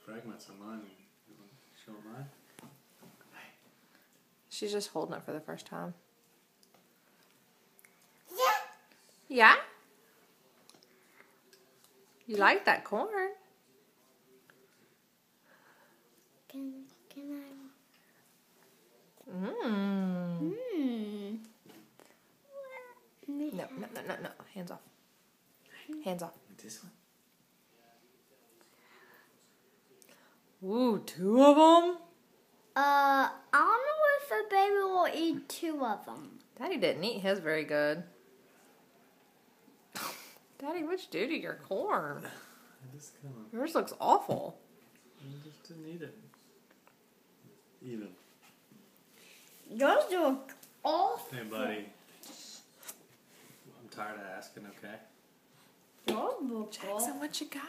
fragments on mine. You want to show mine? She's just holding it for the first time. Yeah. Yeah? You like that corn? Can I? Mmm. No. No. Hands off. Hands off. This one? Ooh, 2 of them? I don't know if a baby will eat 2 of them. Daddy didn't eat his very good. Daddy, what'd you do to your corn? I just kind of... Yours looks awful. I just didn't eat it. Even. Yours look awful. Hey, buddy. I'm tired of asking, okay? Yours look awful. Jackson, what you got?